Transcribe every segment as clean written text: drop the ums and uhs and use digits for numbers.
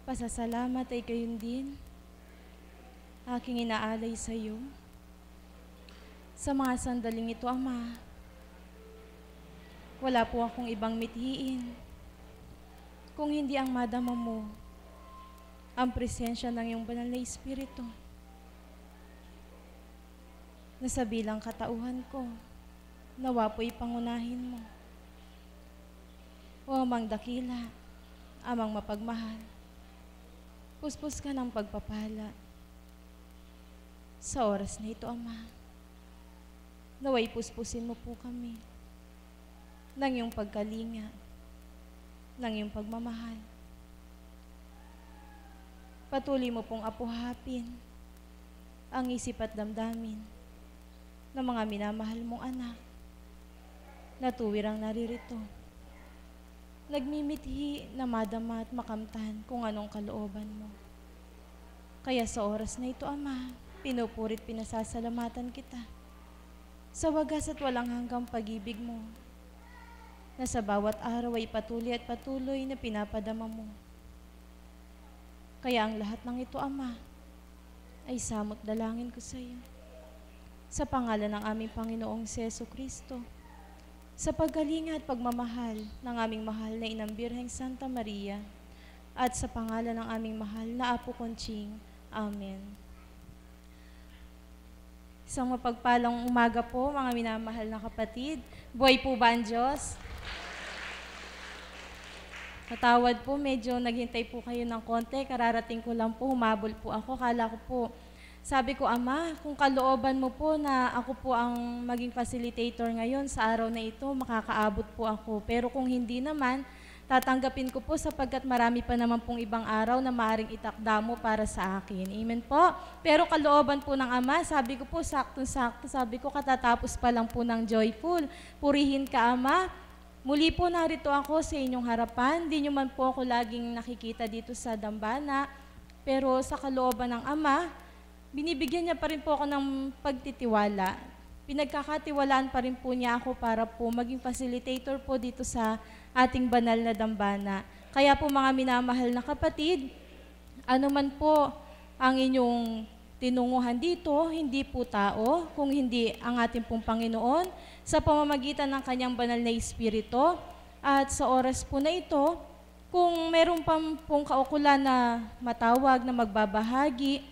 pasasalamat ay gayon din aking inaalay sa iyo. Sa mga sandaling ito, Ama, wala po akong ibang mithiin kung hindi ang madama mo ang presensya ng iyong banal na Espiritu na sa bilang katauhan ko, nawa po'y pangunahin mo. O Amang dakila, Amang mapagmahal, puspos ka ng pagpapala. Sa oras na ito, Ama, naway puspusin mo po kami ng iyong pagkalinga, ng iyong pagmamahal. Patuloy mo pong apuhapin ang isip at damdamin ng mga minamahal mong anak na tuwirang naririto, nagmimithi na madama at makamtan kung anong kalooban mo. Kaya sa oras na ito, Ama, pinupurit pinasasalamatan kita sa wagas at walang hanggang pag-ibig mo na sa bawat araw ay patuloy at patuloy na pinapadama mo. Kaya ang lahat ng ito, Ama, ay samot dalangin ko sa iyo. Sa pangalan ng aming Panginoong Jesucristo, sa paggalinga at pagmamahal ng aming mahal na Inang Birheng Santa Maria, at sa pangalan ng aming mahal na Apo Conching. Amen. Isang mapagpalang umaga po, mga minamahal na kapatid. Buhay po ba ang Diyos? Patawad po, medyo naghintay po kayo ng konti. Kararating ko lang po, humabol po ako. Kala ko po, sabi ko, Ama, kung kalooban mo po na ako po ang maging facilitator ngayon sa araw na ito, makakaabot po ako. Pero kung hindi naman, tatanggapin ko po sapagkat marami pa naman pong ibang araw na maaaring itakda mo para sa akin. Amen po. Pero kalooban po ng Ama, sabi ko po, sakto-sakto, sabi ko, katatapos pa lang po ng Joyful. Purihin ka, Ama. Muli po narito ako sa inyong harapan. Di nyo man po ako laging nakikita dito sa dambana. Pero sa kalooban ng Ama, binibigyan niya pa rin po ako ng pagtitiwala. Pinagkakatiwalaan pa rin po niya ako para po maging facilitator po dito sa ating banal na dambana. Kaya po mga minamahal na kapatid, ano man po ang inyong tinunguhan dito, hindi po tao, kung hindi ang ating pong Panginoon, sa pamamagitan ng kanyang banal na Espiritu. At sa oras po na ito, kung meron pa pong kaukulan na matawag na magbabahagi,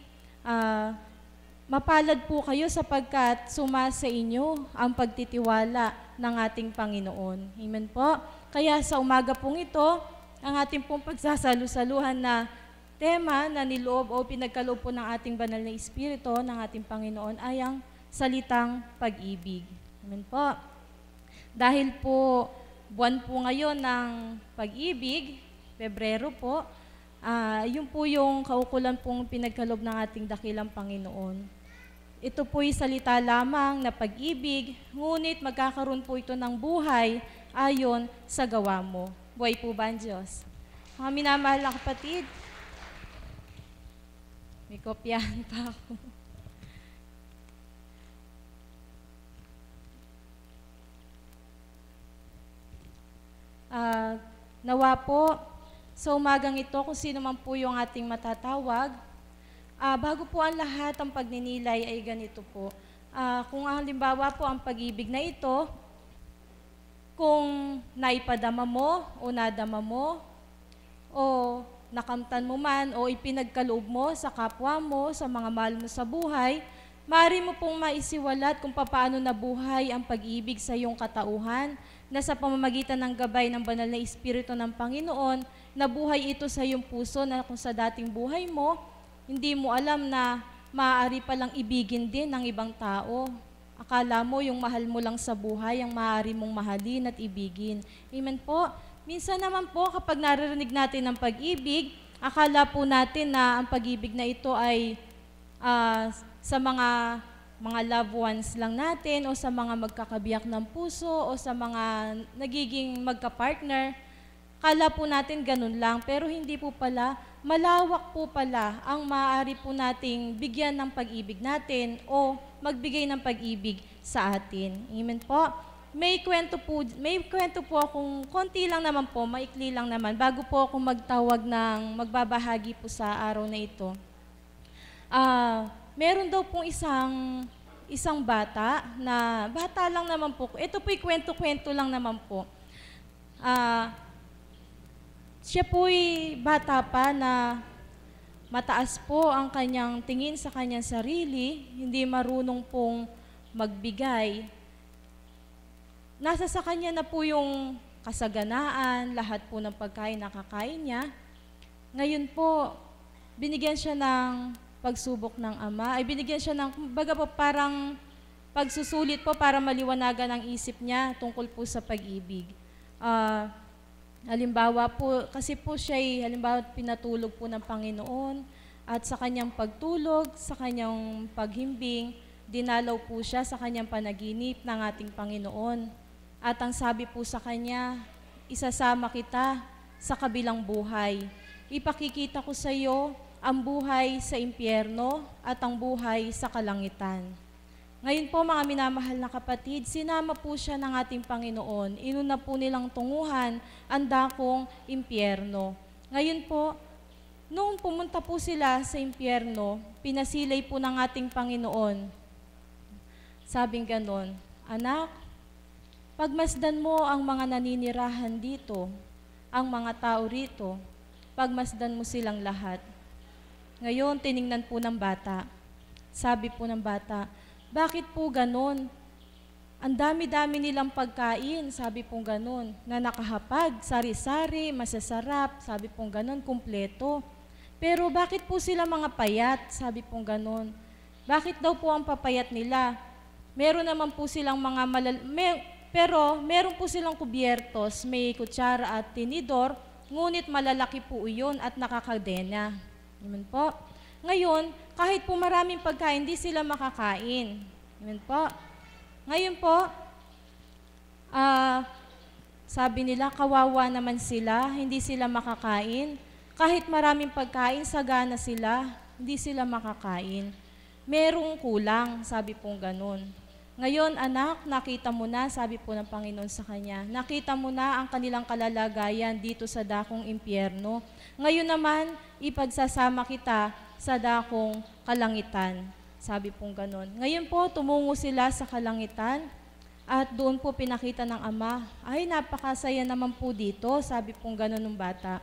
mapalad po kayo sapagkat sumasa inyo ang pagtitiwala ng ating Panginoon. Amen po. Kaya sa umaga pong ito, ang ating pong pagsasalu-saluhan na tema na niloob o pinagkaloob po ng ating banal na Espiritu ng ating Panginoon ay ang salitang pag-ibig. Amen po. Dahil po buwan po ngayon ng pag-ibig, Pebrero po, yun po yung kaukulan pong pinagkaloob ng ating dakilang Panginoon. Ito po'y salita lamang na pag-ibig, ngunit magkakaroon po ito ng buhay ayon sa gawa mo. Buhay po ba ang Diyos? Mga minamahal na kapatid, may kopyahan pa ako. Nawa po, sa umagang ito, kung sino man po yung ating matatawag, bago po ang lahat, ang pagninilay ay ganito po. Kung halimbawa po ang pag-ibig na ito, kung naipadama mo o nadama mo, o nakamtan mo man o ipinagkaloob mo sa kapwa mo, sa mga mahal mo sa buhay, maaari mo pong maisiwalat kung paano nabuhay ang pag-ibig sa iyong katauhan, na sa pamamagitan ng gabay ng banal na Espiritu ng Panginoon, nabuhay ito sa iyong puso na kung sa dating buhay mo, hindi mo alam na maaari palang ibigin din ng ibang tao. Akala mo yung mahal mo lang sa buhay, ang maaari mong mahalin at ibigin. Amen po. Minsan naman po, kapag naririnig natin ng pag-ibig, akala po natin na ang pag-ibig na ito ay sa mga loved ones lang natin o sa mga magkakabiyak ng puso o sa mga nagiging magka-partner. Akala po natin ganun lang, pero hindi po pala. Malawak po pala ang maaari po nating bigyan ng pag-ibig natin o magbigay ng pag-ibig sa atin. Amen po. may kwento po akong konti lang naman po, maikli lang naman, bago po ako magbabahagi po sa araw na ito. Meron daw pong isang bata lang naman po. Ito po'y kwento-kwento lang naman po. Siya po'y bata pa na mataas po ang kanyang tingin sa kanyang sarili, hindi marunong pong magbigay. Nasa sa kanya na po yung kasaganaan, lahat po ng pagkain na kakain niya. Ngayon po, binigyan siya ng pagsubok ng ama, ay binigyan siya ng, baga po parang pagsusulit po para maliwanagan ang isip niya tungkol po sa pag-ibig. Halimbawa po, kasi po siya halimbawa pinatulog po ng Panginoon at sa kanyang pagtulog, sa kanyang paghimbing, dinalaw po siya sa kanyang panaginip ng ating Panginoon. At ang sabi po sa kanya, isasama kita sa kabilang buhay. Ipakikita ko sa iyo ang buhay sa impyerno at ang buhay sa kalangitan. Ngayon po mga minamahal na kapatid, sinama po siya ng ating Panginoon. Inuna po nilang tunguhan ang dakong impyerno. Ngayon po, nung pumunta po sila sa impyerno, pinasilay po ng ating Panginoon. Sabing ganon, anak, pagmasdan mo ang mga naninirahan dito, ang mga tao rito, pagmasdan mo silang lahat. Ngayon, tiningnan po ng bata. Sabi po ng bata, bakit po ganon? Ang dami-dami nilang pagkain, sabi pong ganon, na nakahapag, sari-sari, masasarap, sabi pong ganon, kumpleto. Pero bakit po sila mga payat, sabi pong ganon? Bakit daw po ang papayat nila? Meron naman po silang pero meron po silang kubyertos, may kutsara at tinidor, ngunit malalaki po iyon at nakakadena. Amen po. Ngayon, kahit po maraming pagkain, hindi sila makakain. Amen po. Ngayon po, sabi nila, kawawa naman sila, hindi sila makakain. Kahit maraming pagkain, sagana sila, hindi sila makakain. Merong kulang, sabi pong ganun. Ngayon, anak, nakita mo na, sabi po ng Panginoon sa kanya, nakita mo na ang kanilang kalalagayan dito sa dakong impyerno. Ngayon naman, ipagsasama kita sa dakong kalangitan. Sabi pong ganon. Ngayon po, tumungo sila sa kalangitan at doon po pinakita ng ama, ay napakasaya naman po dito, sabi pong ganon ng bata.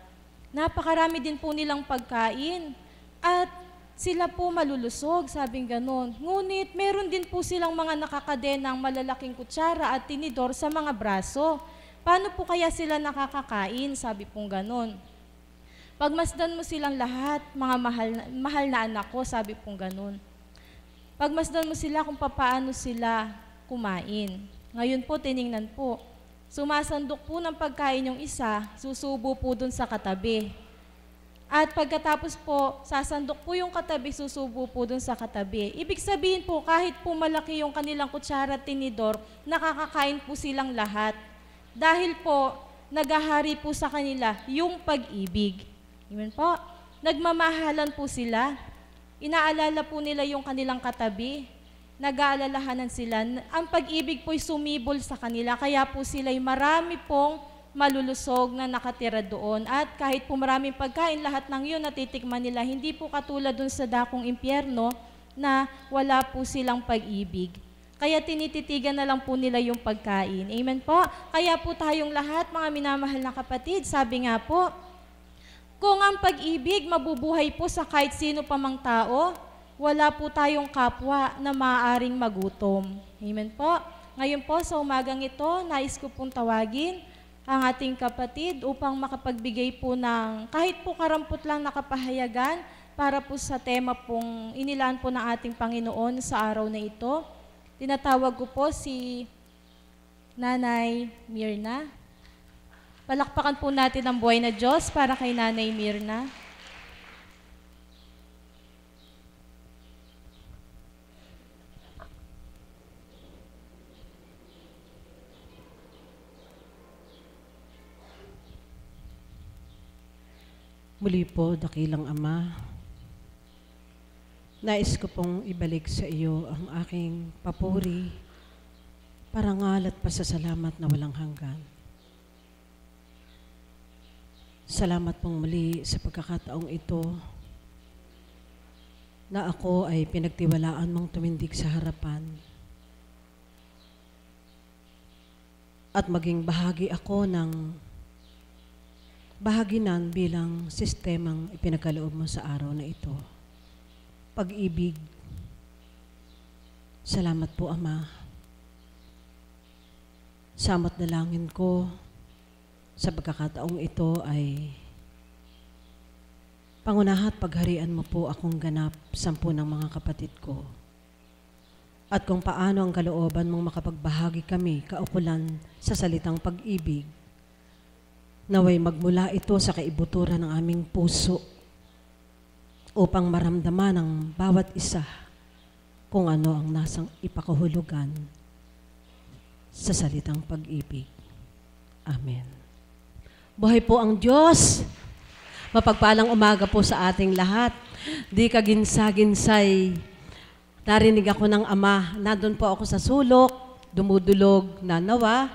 Napakarami din po nilang pagkain at sila po malulusog, sabing ganon. Ngunit meron din po silang mga nakakadenang malalaking kutsara at tinidor sa mga braso. Paano po kaya sila nakakakain, sabi pong ganon. Pagmasdan mo silang lahat, mga mahal na anak ko, sabi pong ganon. Pagmasdan mo sila kung paano sila kumain. Ngayon po, tiningnan po. Sumasandok po ng pagkain yung isa, susubo po dun sa katabi. At pagkatapos po, sasandok po yung katabi, susubo po dun sa katabi. Ibig sabihin po, kahit po malaki yung kanilang kutsara at tinidor, nakakakain po silang lahat. Dahil po, naghahari po sa kanila yung pag-ibig. Amen po. Nagmamahalan po sila. Inaalala po nila yung kanilang katabi. Nag-aalalahanan sila. Ang pag-ibig po'y sumibol sa kanila, kaya po sila'y marami pong malulusog na nakatira doon. At kahit po maraming pagkain, lahat ng yun natitikman nila. Hindi po katulad dun sa dakong impyerno na wala po silang pag-ibig. Kaya tinititigan na lang po nila yung pagkain. Amen po? Kaya po tayong lahat, mga minamahal na kapatid, sabi nga po, kung ang pag-ibig mabubuhay po sa kahit sino pa mang tao, wala po tayong kapwa na maaaring magutom. Amen po? Ngayon po, sa umagang ito, nais ko pong tawagin ang ating kapatid upang makapagbigay po ng kahit po karampot lang na kapahayagan para po sa tema pong inilaan po ng ating Panginoon sa araw na ito. Tinatawag ko po si Nanay Mirna. Palakpakan po natin ang buhay na Diyos para kay Nanay Mirna. Muli po, dakilang Ama, nais ko pong ibalik sa iyo ang aking papuri parangal at pasasalamat na walang hanggan. Salamat pong muli sa pagkakataong ito na ako ay pinagtiwalaan mong tumindig sa harapan at maging bahagi ako ng bahaginan bilang sistemang ipinagkaloob mo sa araw na ito. Pag-ibig. Salamat po, Ama. Samot dalangin ko sa pagkakataong ito ay pangunaha at pagharian mo po akong ganap 10 ng mga kapatid ko. At kung paano ang kalooban mong makapagbahagi kami kaukulan sa salitang pag-ibig, naway magmula ito sa kaibuturan ng aming puso upang maramdaman ng bawat isa kung ano ang nasang ipakahulugan sa salitang pag-ibig. Amen. Buhay po ang Diyos. Mapagpalang umaga po sa ating lahat. Di kaginsa-ginsay. Narinig ako ng Ama. Nandun po ako sa sulok, dumudulog na nawa.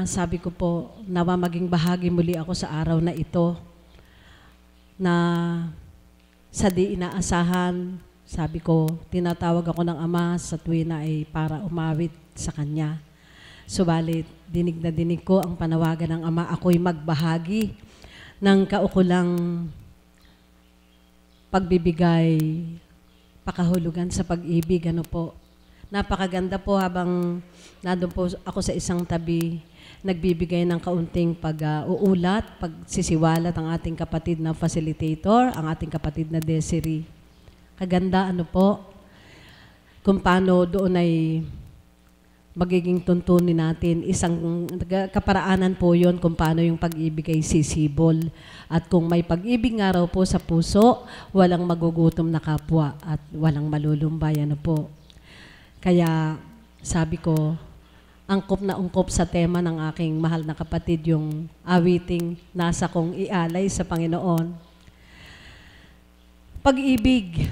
Sabi ko po, nawa maging bahagi muli ako sa araw na ito na sa di inaasahan, sabi ko, tinatawag ako ng Ama sa tuwina ay para umawit sa Kanya. Subalit, dinig na dinig ko ang panawagan ng Ama, ako'y magbahagi ng kaukulang pagbibigay, pakahulugan sa pag-ibig. Ano po? Napakaganda po habang nandun po ako sa isang tabi, nagbibigay ng kaunting pag-uulat, pagsisiwalat ang ating kapatid na facilitator, ang ating kapatid na Desiree. Kaganda, ano po, kung paano doon ay magiging tuntunin natin. Isang kaparaanan po yon kung paano yung pag-ibig ay sisibol. At kung may pag-ibig nga raw po sa puso, walang magugutom na kapwa at walang malulumbay. Ano po. Kaya sabi ko, angkop na angkop sa tema ng aking mahal na kapatid yung awiting nasa kong ialay sa Panginoon. Pag-ibig.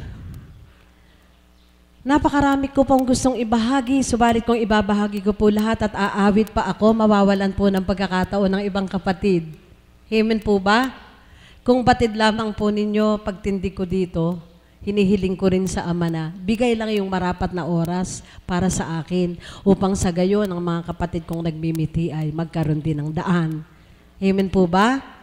Napakarami ko pong gustong ibahagi, subalit kung ibabahagi ko po lahat at aawit pa ako, mawawalan po ng pagkakataon ng ibang kapatid. Amen po ba? Kung batid lamang po ninyo, pagtindi ko dito, hinihiling ko rin sa Ama na bigay lang yung marapat na oras para sa akin upang sa gayon ang mga kapatid kong nagmimiti ay magkaroon din ng daan. Amen po ba?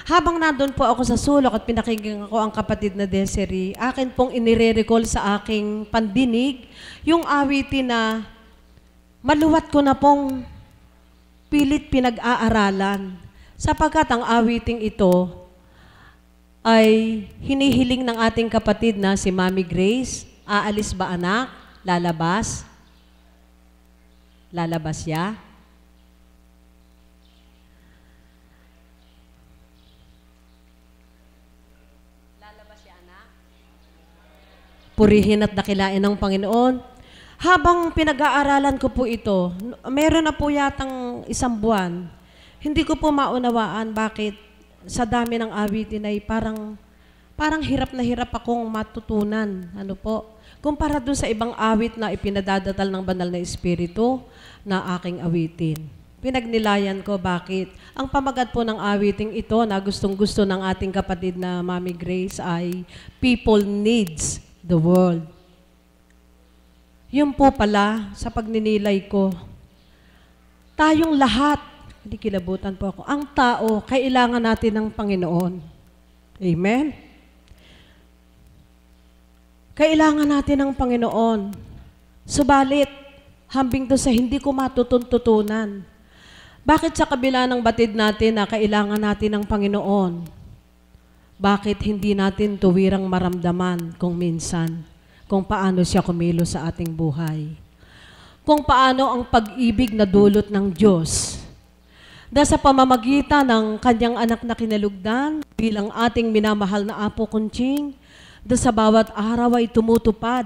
Habang nandun po ako sa sulok at pinakinggan ko ang kapatid na Desiree, akin pong inire-recall sa aking pandinig yung awitin na maluwat ko na pong pilit pinag-aaralan. Sapagkat ang awiting ito ay hinihiling ng ating kapatid na si Mami Grace. Aalis ba anak? Lalabas? Lalabas siya? Purihin at dakilain ng Panginoon. Habang pinag-aaralan ko po ito, meron na po yatang 1 buwan, hindi ko po maunawaan bakit sa dami ng awitin ay parang hirap na hirap akong matutunan. Ano po? Kumpara dun sa ibang awit na ipinadadatal ng banal na Espiritu na aking awitin. Pinagnilayan ko bakit. Ang pamagat po ng awiting ito na gustong-gusto ng ating kapatid na Mami Grace ay People Needs the World. Yun po pala sa pagninilay ko. Tayong lahat, hindi kilabutan po ako, ang tao, kailangan natin ng Panginoon. Amen? Kailangan natin ng Panginoon. Subalit, hambing to sa hindi ko matutunan. Bakit sa kabila ng batid natin na kailangan natin ng Panginoon? Bakit hindi natin tuwirang maramdaman kung minsan, kung paano siya kumilos sa ating buhay? Kung paano ang pag-ibig na dulot ng Diyos dahil sa pamamagitan ng kanyang anak na kinalugdan bilang ating minamahal na Apo Kunching, dahil sa bawat araw ay tumutupad,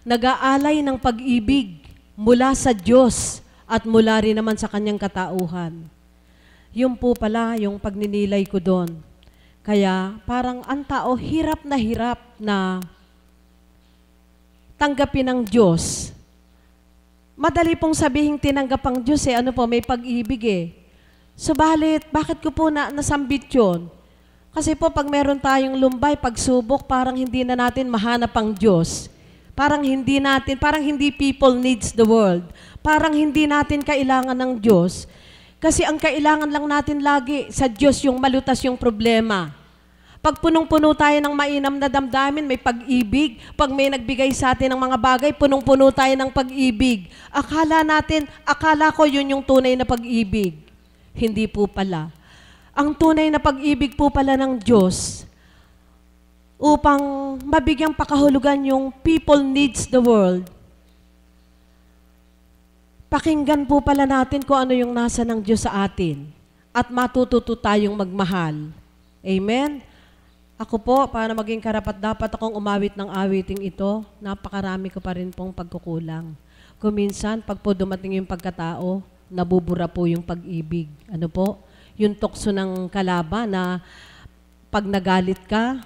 nag-aalay ng pag-ibig mula sa Diyos at mula rin naman sa kanyang katauhan. Yun po pala yung pagninilay ko doon. Kaya parang ang tao hirap na tanggapin ng Diyos madali pong sabihin tinanggap ang Diyos eh. Ano po, may pag-ibig eh. Subalit, bakit ko po nasambit yun? Kasi po, pag meron tayong lumbay, pagsubok, parang hindi na natin mahanap ang Diyos. Parang hindi people needs the world. Parang hindi natin kailangan ng Diyos. Kasi ang kailangan lang natin lagi sa Diyos yung malutas yung problema. Pag punong-puno tayo ng mainam na damdamin, may pag-ibig. Pag may nagbigay sa atin ng mga bagay, punong-puno tayo ng pag-ibig. Akala ko yun yung tunay na pag-ibig. Hindi po pala. Ang tunay na pag-ibig po pala ng Diyos, upang mabigyang pakahulugan yung people needs the world. Pakinggan po pala natin kung ano yung nasa ng Diyos sa atin at matututo tayong magmahal. Amen? Ako po, para maging karapat-dapat akong umawit ng awiting ito, napakarami ko pa rin pong pagkukulang. Kung minsan, pag po dumating yung pagkatao, nabubura po yung pag-ibig. Ano po? Yung tukso ng kalaban na pag nagalit ka,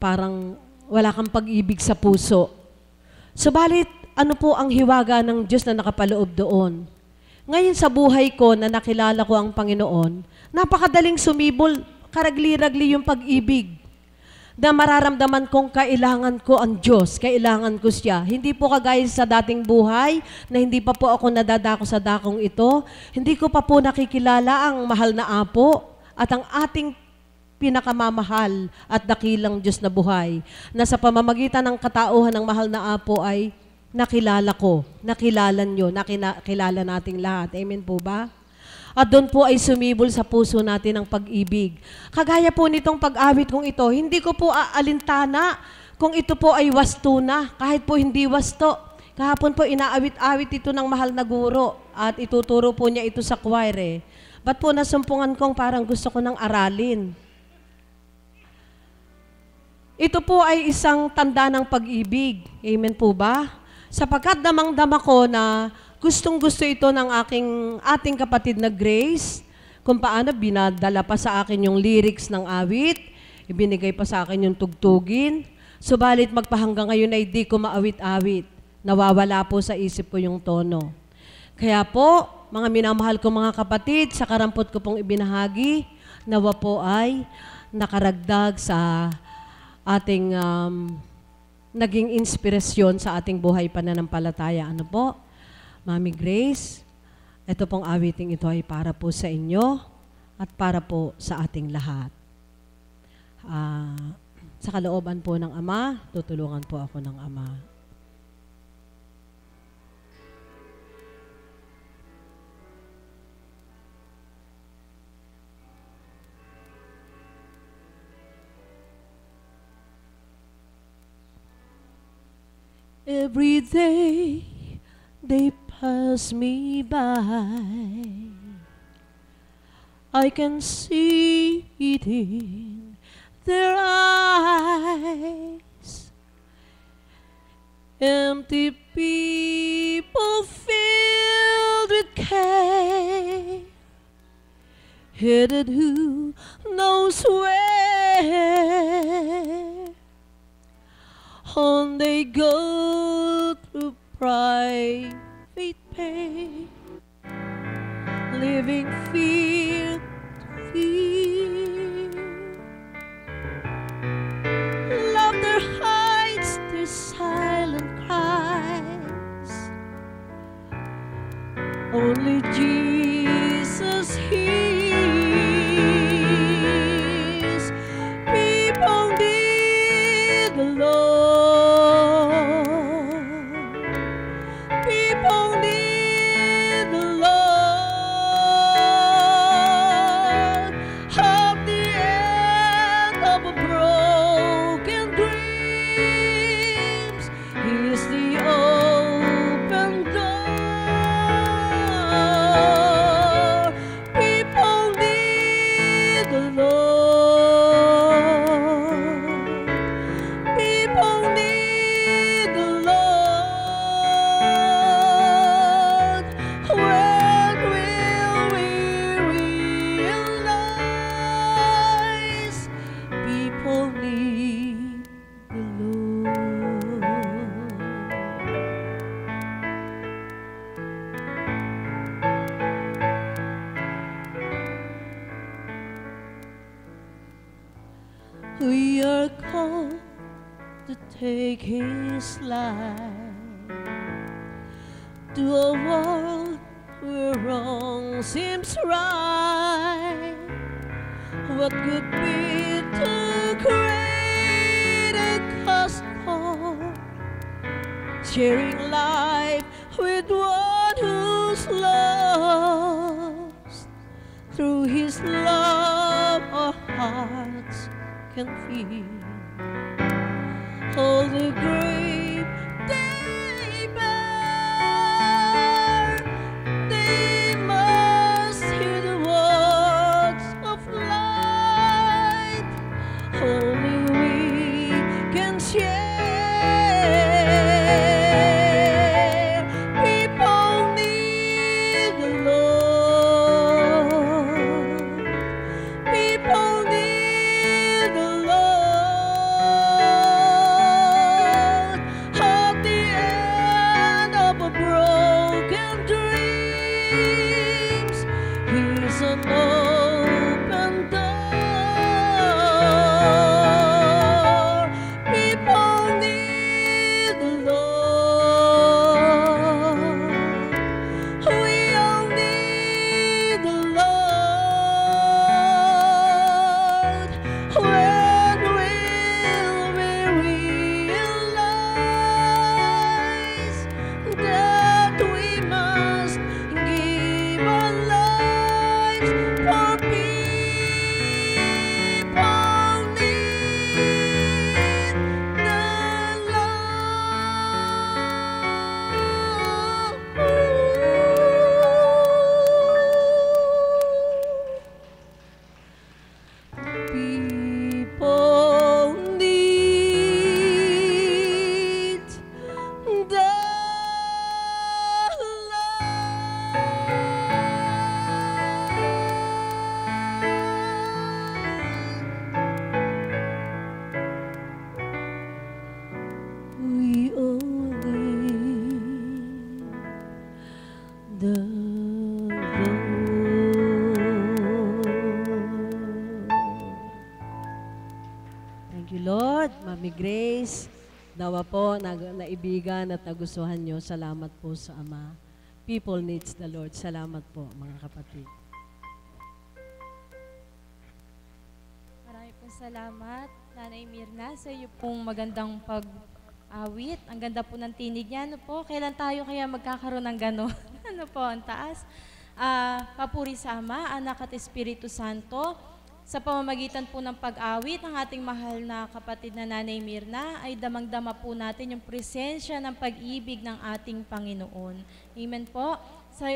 parang wala kang pag-ibig sa puso. Subalit, ano po ang hiwaga ng Diyos na nakapaloob doon? Ngayon sa buhay ko na nakilala ko ang Panginoon, napakadaling sumibol, karagli-ragli yung pag-ibig. Na mararamdaman kong kailangan ko ang Diyos, kailangan ko siya. Hindi po kagaya sa dating buhay, na hindi pa po ako nadadako sa dakong ito, hindi ko pa po nakikilala ang mahal na Apo at ang ating pinakamamahal at dakilang Diyos na buhay, na sa pamamagitan ng katauhan ng mahal na Apo ay nakilala ko, nakilala nyo, nakilala nating lahat. Amen po ba? At doon po ay sumibol sa puso natin ang pag-ibig. Kagaya po nitong pag-awit kong ito, hindi ko po aalintana kung ito po ay wasto na, kahit po hindi wasto. Kahapon po inaawit-awit ito ng mahal na guro at ituturo po niya ito sa choir eh. Ba't po nasumpungan kong parang gusto ko ng aralin? Ito po ay isang tanda ng pag-ibig. Amen po ba? Sapagkat damang-dama ko na gustong-gusto ito ng ating kapatid na Grace, kung paano binadala pa sa akin yung lyrics ng awit, ibinigay pa sa akin yung tugtugin, subalit magpahanggang ngayon ay di ko maawit-awit. Nawawala po sa isip ko yung tono. Kaya po, mga minamahal ko mga kapatid, sa karampot ko pong ibinahagi, nawa po ay nakaragdag sa ating naging inspirasyon sa ating buhay pananampalataya. Ano po? Mami Grace, ito pong awiting ito ay para po sa inyo at para po sa ating lahat. Sa kalooban po ng Ama, tutulungan po ako ng Ama. Every day they pass me by, I can see it in their eyes. Empty people filled with care, headed who knows where. On they go through private pain, living fear to fear. Laughter hides their silent cries. Only Jesus hears. People need the Lord. We are called to take His life to a world where wrong seems right. What could be too great a cost for sharing life with one who's lost? Through His love, our hearts can feel all the grave they bear. They must hear the words of light. Only we can share. People need the Lord. People need the Lord. At the end of a broken dreams, He's an open door. People need the Lord. We all need the Lord. When will we realize that we must give our lives for people need the Lord. People need the Lord. We all need the Lord. Thank you, Lord. Mami Grace, nawa po naibigan at nagustuhan nyo. Salamat po sa Ama. People needs the Lord. Salamat po, mga kapatid. Marami pong salamat, Nanay Mirna, sa iyo pong magandang pag-awit. Ang ganda po ng tinig niya. Ano po? Kailan tayo kaya magkakaroon ng gano'n? Ano po, ang taas? Papuri sa Ama, Anak at Espiritu Santo. Sa pamamagitan po ng pag-awit, ang ating mahal na kapatid na Nanay Mirna, ay damang-dama po natin yung presensya ng pag-ibig ng ating Panginoon. Amen po.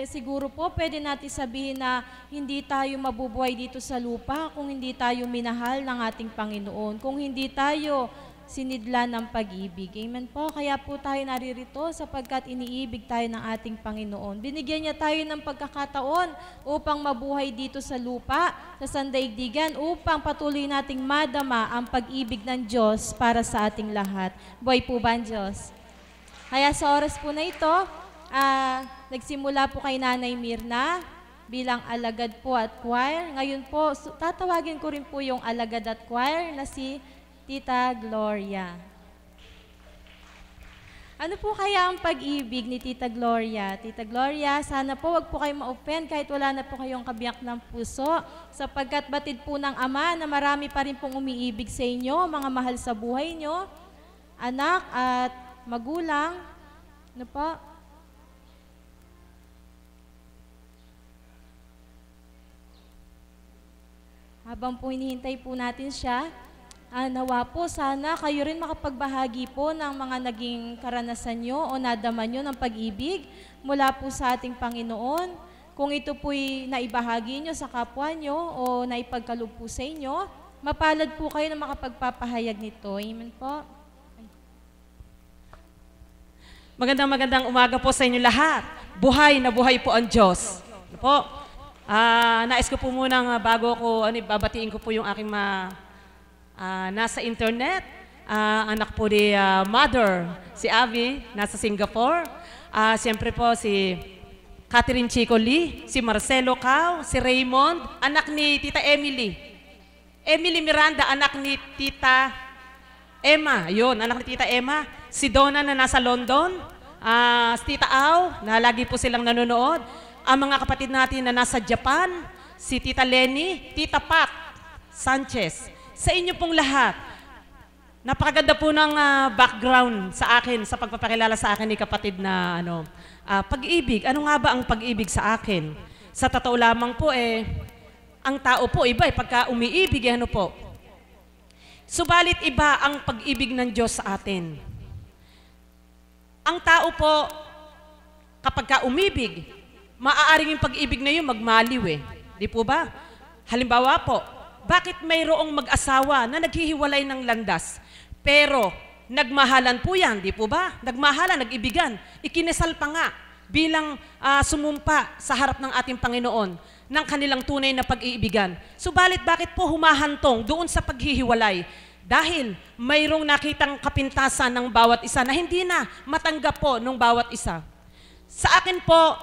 Siguro po, pwede natin sabihin na hindi tayo mabubuhay dito sa lupa kung hindi tayo minahal ng ating Panginoon, kung hindi tayo sinidlan ng pag-ibig. Amen po. Kaya po tayo naririto sapagkat iniibig tayo ng ating Panginoon. Binigyan niya tayo ng pagkakataon upang mabuhay dito sa lupa, sa sandaigdigan, upang patuloy nating madama ang pag-ibig ng Diyos para sa ating lahat. Buhay po ba ang Diyos? Kaya sa oras po na ito, nagsimula po kay Nanay Mirna bilang alagad po at choir. Ngayon po, tatawagin ko rin po yung alagad at choir na si Tita Gloria. Ano po kaya ang pag-ibig ni Tita Gloria? Tita Gloria, sana po wag po kayo ma-offend kahit wala na po kayong kabiyak ng puso, sapagkat batid po ng Ama na marami pa rin pong umiibig sa inyo, mga mahal sa buhay nyo, anak at magulang. Ano po? Habang po hinihintay po natin siya, nawa po sana kayo rin makapagbahagi po ng mga naging karanasan nyo o nadama nyo ng pag-ibig mula po sa ating Panginoon. Kung ito po'y naibahagi nyo sa kapwa nyo o naipagkaloob po sa inyo, mapalad po kayo na makapagpapahayag nito. Amen po. Magandang umaga po sa inyo lahat. Buhay na buhay po ang Diyos. Ano po? Nais ko po munang bago ko, babatiin ko po yung aking nasa internet. Anak po ni mother, si Abby, nasa Singapore. Siyempre po si Catherine Chico Lee, si Marcelo Cao, si Raymond, anak ni Tita Emily. Emily Miranda, anak ni Tita Emma. Yun, anak ni Tita Emma. Si Donna na nasa London. Si Tita Au, na lagi po silang nanonood. Ang mga kapatid natin na nasa Japan. Si Tita Lenny, Tita Pat Sanchez. Sa inyo pong lahat, napakaganda po ng background sa akin, sa pagpapakilala sa akin ni kapatid na pag-ibig. Ano nga ba ang pag-ibig sa akin? Sa totoo lamang po ang tao po iba pagka umiibig po. Subalit iba ang pag-ibig ng Diyos sa atin. Ang tao po, kapag ka umibig, maaaring yung pag-ibig na yun magmaliw Di po ba? Halimbawa po, bakit mayroong mag-asawa na naghihiwalay ng landas? Pero, nagmahalan po yan, di po ba? Nagmahalan, nag-ibigan. Ikinasal pa nga bilang sumumpa sa harap ng ating Panginoon ng kanilang tunay na pag-iibigan. Subalit, bakit po humahantong doon sa paghihiwalay? Dahil mayroong nakitang kapintasan ng bawat isa na hindi na matanggap po ng bawat isa. Sa akin po,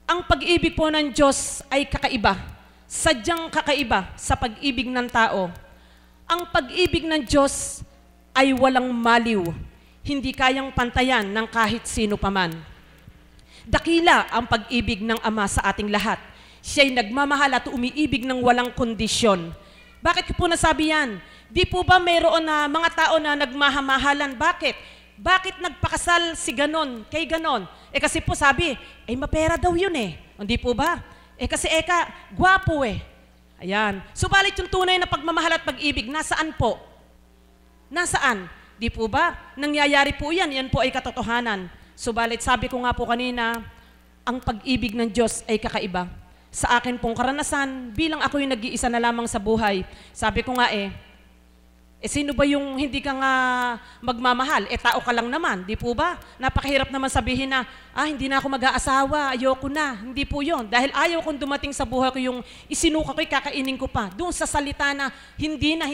ang pag-ibig po ng Diyos ay kakaiba. Sadyang kakaiba sa pag-ibig ng tao. Ang pag-ibig ng Diyos ay walang maliw. Hindi kayang pantayan ng kahit sino paman. Dakila ang pag-ibig ng Ama sa ating lahat. Siya'y nagmamahal at umiibig ng walang kondisyon. Bakit ko po nasabi yan? Di po ba mayroon na mga tao na nagmahamahalan? Bakit? Bakit nagpakasal si ganon, kay ganon? Kasi po sabi, mapera daw yun Hindi po ba? Kasi gwapo Ayan. Subalit yung tunay na pagmamahal at pag-ibig, nasaan po? Nasaan? Di po ba? Nangyayari po yan. Yan po ay katotohanan. Subalit sabi ko nga po kanina, ang pag-ibig ng Diyos ay kakaiba. Sa akin pong karanasan, bilang ako yung nag-iisa na lamang sa buhay, sabi ko nga sino ba yung hindi ka nga magmamahal? Tao ka lang naman, di po ba? Napakahirap naman sabihin na, hindi na ako mag-aasawa, ayoko na. Hindi po yon. Dahil ayaw kong dumating sa buhay ko yung isinuka ko'y kakainin ko pa. Doon sa salita na, hindi na.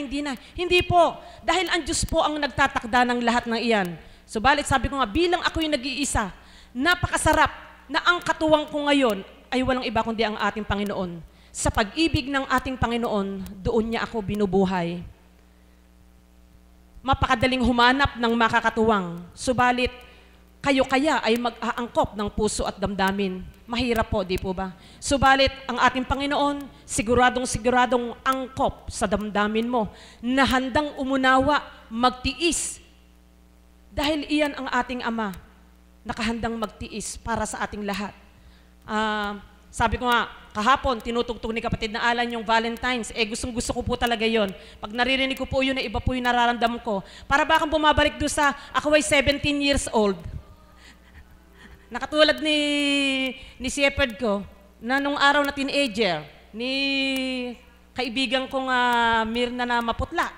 Hindi po. Dahil ang Diyos po ang nagtatakda ng lahat ng iyan. Subalit sabi ko nga, bilang ako yung nag-iisa, napakasarap na ang katuwang ko ngayon ay walang iba kundi ang ating Panginoon. Sa pag-ibig ng ating Panginoon, doon niya ako binubuhay. Mapakadaling humanap ng makakatuwang. Subalit, kayo kaya ay mag-aangkop ng puso at damdamin. Mahirap po, di po ba? Subalit, ang ating Panginoon, siguradong angkop sa damdamin mo na handang umunawa, magtiis. Dahil iyan ang ating Ama, nakahandang magtiis para sa ating lahat. Sabi ko nga, kahapon, tinutugtog ni kapatid na Alan yung Valentine's. Gustong-gusto ko po talaga yon. Pag naririnig ko po yun, iba po yung nararamdaman ko. Para bakang bumabalik doon sa, ako ay 17 years old. Nakatulad ni shepherd ko, na nung araw na teenager, ni kaibigan kong Mirna na maputla.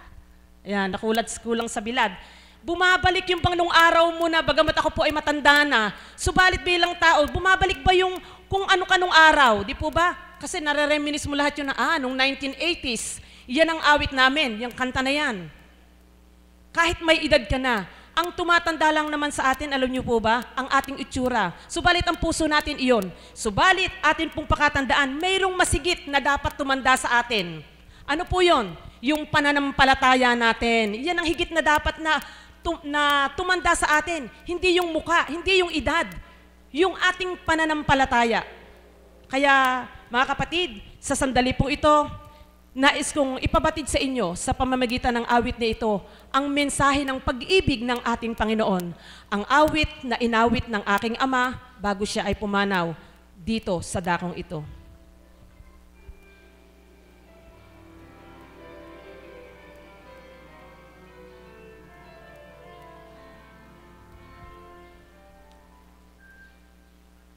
Ayan, kulang sa bilad. Bumabalik yung pang nung araw mo na, bagamat ako po ay matanda na, subalit bilang tao, bumabalik ba yung kung ano ka nung araw, di po ba? Kasi nare-reminis mo lahat yun na, nung 1980s, yan ang awit namin, yung kanta na yan. Kahit may edad ka na, ang tumatanda lang naman sa atin, alam niyo po ba, ang ating itsura. Subalit ang puso natin iyon. Subalit atin pong pakatandaan, mayroong masigit na dapat tumanda sa atin. Ano po yon? Yung pananampalataya natin. Yan ang higit na dapat na tumanda sa atin. Hindi yung muka, hindi yung edad. Yung ating pananampalataya. Kaya, mga kapatid, sa sandali pong ito, nais kong ipabatid sa inyo sa pamamagitan ng awit na ito ang mensahe ng pag-ibig ng ating Panginoon. Ang awit na inawit ng aking Ama bago siya ay pumanaw dito sa dakong ito.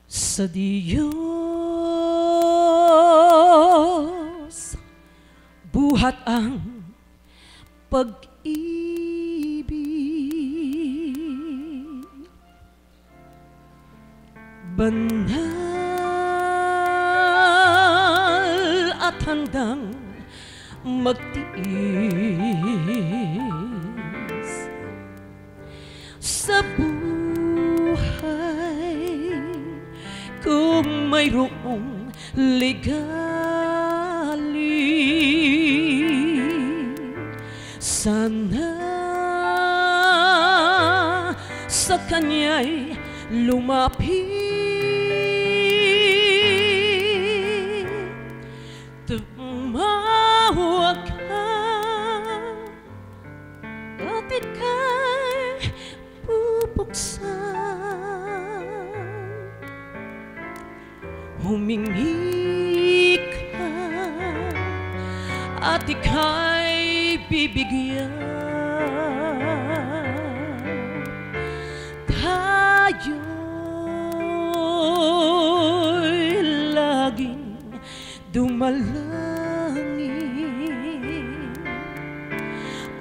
Sa Diyos, buhat ang pag-ibig, banal at handang magtiis sa buhay kung mayroong ligali. Sana sa kanya'y lumapit, tumawag ka at ika'y bubuksan, humingi ka at ika'y bibigyan. Tayo'y laging dumalangin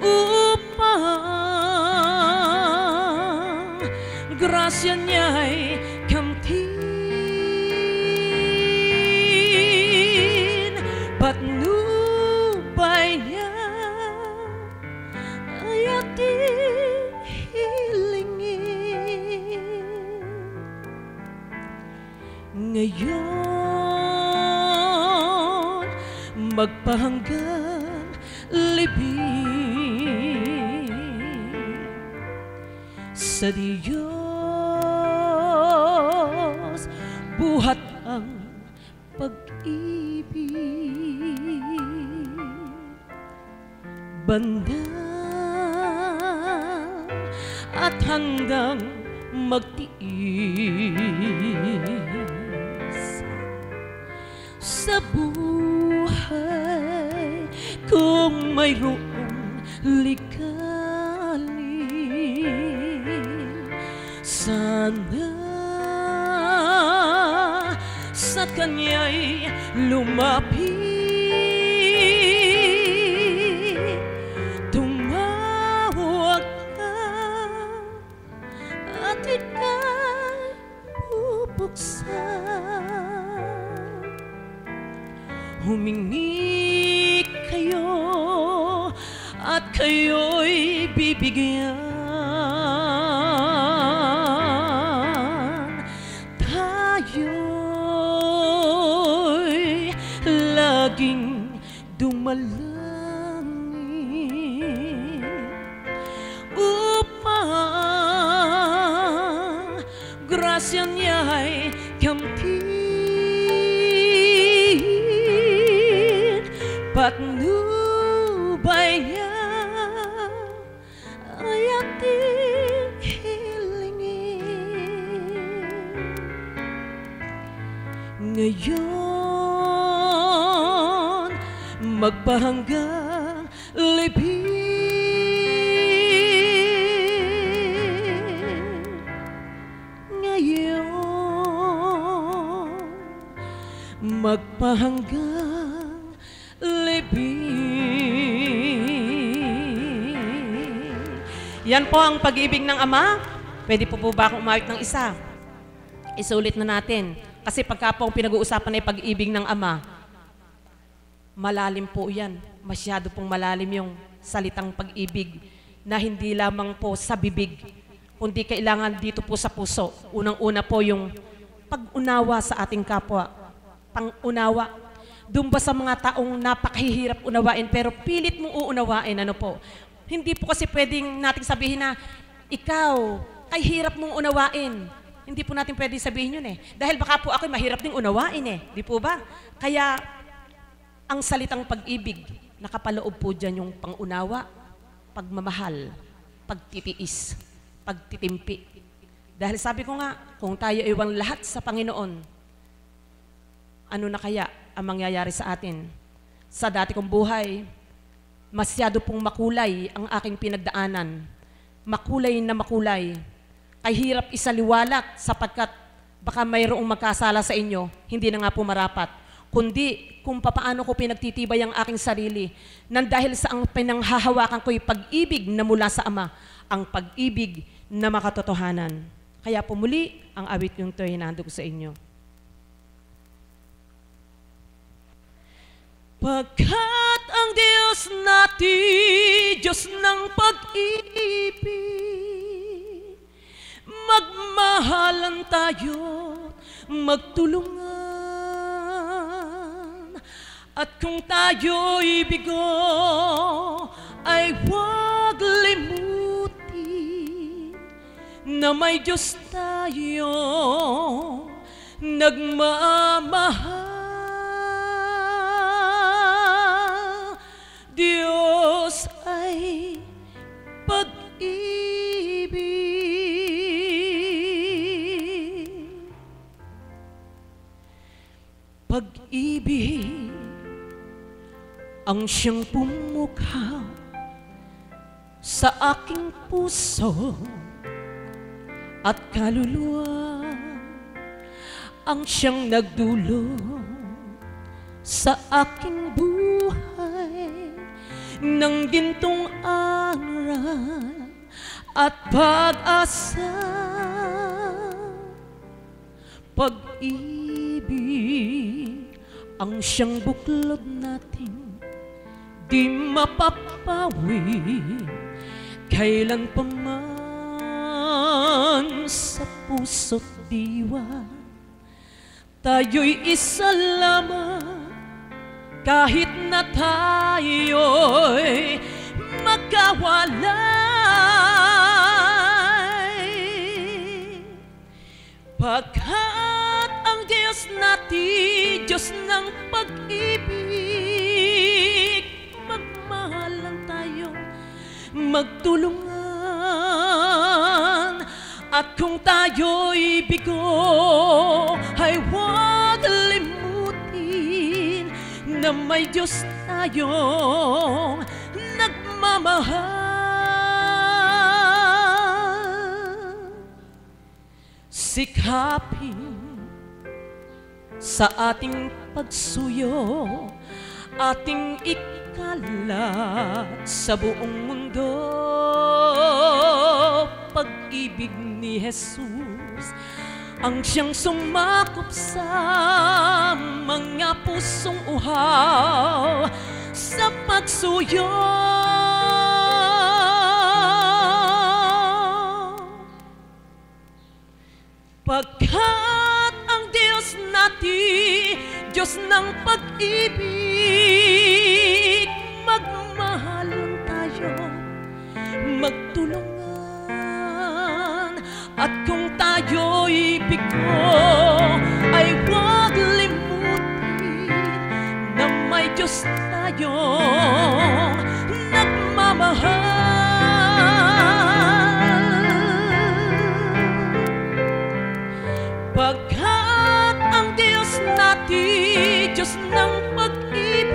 upang grasya niya'y kamtin, patnubay niya ay ating hilingin. Ngayon magpahanggang libing sa Diyos buhat ang pag-ibig, bandang at handang magtiis sa buhay kung mayroong ligalig. Sana sa kanya'y lumapit, tumawag ka at ika'y bubuksan, humingi kayo at kayo'y bibigyan. Tayo'y laging dumalangin upang grasya niya'y kamtin, patnubay niya ay ating hilingin. Ngayon magpahanggang libing, ngayon magpahanggang libing. Yan po ang pag-ibig ng Ama. Pwede po ba akong umawit ng isa? Isulit na natin. Kasi pagka po pinag-uusapan ay pag-ibig ng Ama, malalim po yan. Masyado pong malalim yung salitang pag-ibig na hindi lamang po sa bibig, kundi kailangan dito po sa puso. Unang-una po yung pag-unawa sa ating kapwa. Pang-unawa. Doon ba sa mga taong napakahihirap unawain pero pilit mong uunawain, ano po? Hindi po kasi pwedeng nating sabihin na ikaw, ay hirap mong unawain. Hindi po natin pwedeng sabihin yun eh. Dahil baka po ako'y mahirap ding unawain eh. Di po ba? Kaya ang salitang pag-ibig, nakapaloob po dyan yung pangunawa, pagmamahal, pagtitiis, pagtitimpi. Dahil sabi ko nga, kung tayo iwang lahat sa Panginoon, ano na kaya ang mangyayari sa atin? Sa dati kong buhay, masyado pong makulay ang aking pinagdaanan. Makulay na makulay. Ay hirap isaliwalat sapagkat baka mayroong magkasala sa inyo, hindi na nga po marapat. Kundi kung papaano ko pinagtitibay ang aking sarili nang dahil sa ang pinanghahawakan ko'y pag-ibig na mula sa Ama, ang pag-ibig na makatotohanan. Kaya po muli, ang awit yung ito'y hinahanda ko sa inyo. Pagkat ang Diyos natin, Diyos ng pag-ibig, magmahalan tayo, magtulungan, at kung tayo'y bigo, ay na may Diyos tayo nagmamahal. Diyos ay pag-ibig. Pag-ibig ang siyang pumukha sa aking puso at kaluluwa, ang siyang nagdulot sa aking buhay ng gintong aral at pag-asa. Pag-ibig ang siyang buklod natin, di mapapawi kailan pa man sa puso't diwa. Tayo'y isa lamang kahit na tayo'y magkawalay. Pagkat ang Diyos natin, Diyos ng pag-ibig, magmahalan tayo, magtulungan. At kung tayo'y bigo, ay huwag limutin na may Diyos tayong nagmamahal. Sikapin sa ating pagsuyo, ating ikalat sa buong mundo. Pag-ibig ni Jesus ang siyang sumakop sa mga pusong uhaw sa pagsuyo. Pagkat ang Diyos natin, Diyos ng pag-ibig, magmahalan tayo, magtulungan. At kung tayo'y bigo, ay huwag limutin na may Diyos tayong nagmamahal. Pagkat ang Diyos natin, Diyos ng pag-ibig,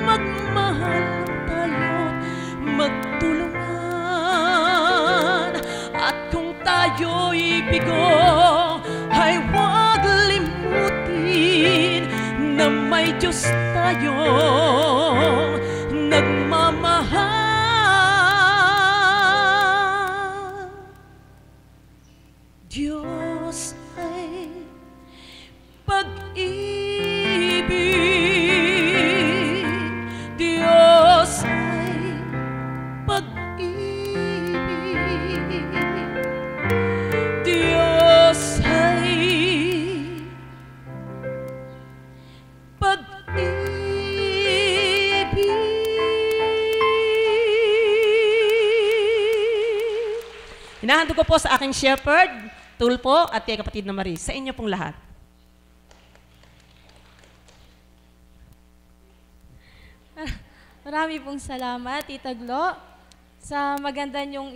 magmahal tayo, magtulungan. At kung tayo'y bigo, ay huwag limutin na may Diyos tayong nagmamahal. Diyos ay pag-ibig. Diyos ay pag-ibig. Diyos ay pag-ibig. Hinahandog ko po sa aking shepherd, Tulpo, at kay kapatid na Marie. Sa inyo pong lahat. Marami pong salamat, Tita Glo, sa maganda niyong